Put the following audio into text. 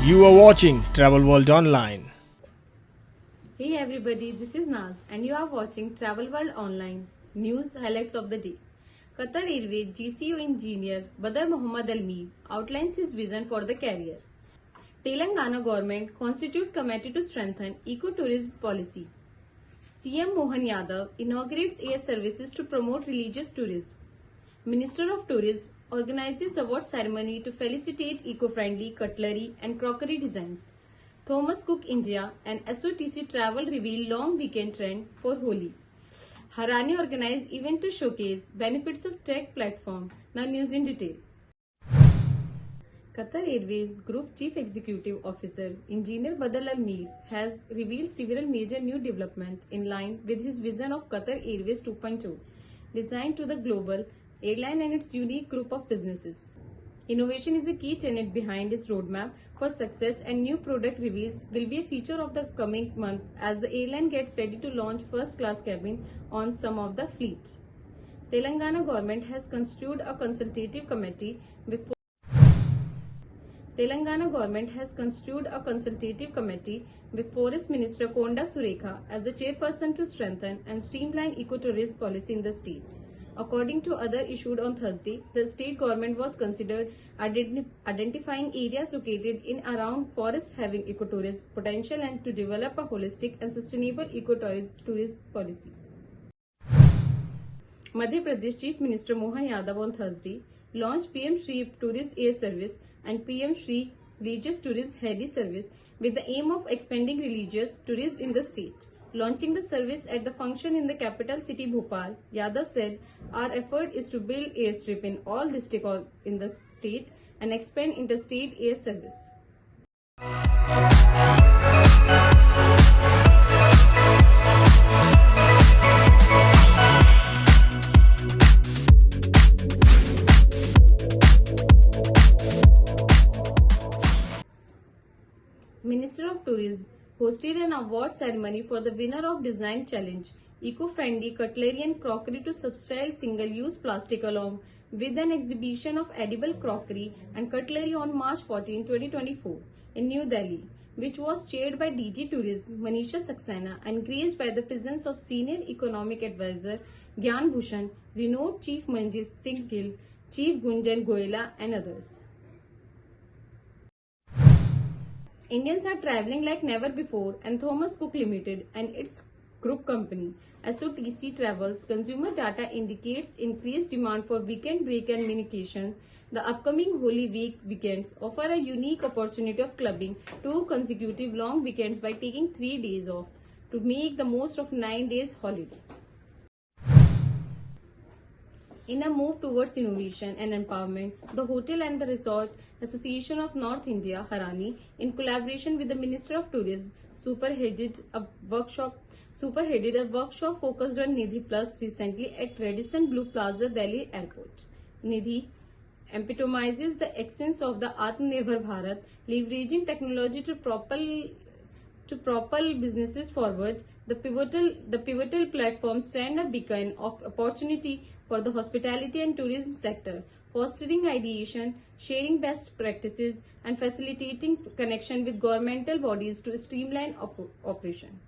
You are watching Travel World Online. Hey everybody, this is Naz and you are watching Travel World Online. News highlights of the day. Qatar Airways GCO engineer Badr Mohammad Almir outlines his vision for the carrier. Telangana government constitute committee to strengthen eco-tourism policy. CM Mohan Yadav inaugurates air services to promote religious tourism. Minister of Tourism organizes award ceremony to felicitate eco-friendly cutlery and crockery designs. Thomas Cook India and SOTC Travel reveal long weekend trend for Holi. Harani organized event to showcase benefits of tech platform. Now news in detail. Qatar Airways Group Chief Executive Officer Engineer Badr Almir has revealed several major new developments in line with his vision of Qatar Airways 2.0, designed to the global airline and its unique group of businesses. Innovation is a key tenet behind its roadmap for success, and new product reveals will be a feature of the coming month as the airline gets ready to launch first-class cabin on some of the fleet. Telangana government has constituted a consultative committee with Forest Minister Konda Surekha as the chairperson to strengthen and streamline ecotourism policy in the state. According to other issued on Thursday, the state government was considered identifying areas located in around forest having ecotourism potential and to develop a holistic and sustainable ecotourism policy. Madhya Pradesh Chief Minister Mohan Yadav on Thursday launched PM Shri Tourist Air Service and PM Shri Religious Tourist Heli Service with the aim of expanding religious tourism in the state. Launching the service at the function in the capital city Bhopal, Yadav said, "Our effort is to build airstrip in all districts in the state and expand interstate air service." Minister of Tourism hosted an award ceremony for the winner of Design Challenge, eco-friendly cutlery and crockery to substitute single-use plastic, along with an exhibition of edible crockery and cutlery on March 14, 2024 in New Delhi, which was chaired by DG Tourism Manisha Saxena and graced by the presence of Senior Economic Advisor Gyan Bhushan, renowned Chief Manjit Singh Gill, Chief Gunjan Goyala and others. Indians are travelling like never before, and Thomas Cook Limited and its group company SOTC Travels consumer data indicates increased demand for weekend break and communication. The upcoming Holy Week weekends offer a unique opportunity of clubbing 2 consecutive long weekends by taking 3 days off to make the most of 9 days holiday. In a move towards innovation and empowerment, the Hotel and the Resort Association of North India, Harani, in collaboration with the Minister of Tourism, superheaded a workshop focused on Nidhi Plus recently at Radisson Blu Plaza, Delhi Airport. Nidhi epitomizes the essence of the Atmanirbhar Bharat, leveraging technology to propel businesses forward. The pivotal platform stand a beacon of opportunity for the hospitality and tourism sector, fostering ideation, sharing best practices, and facilitating connection with governmental bodies to streamline operation.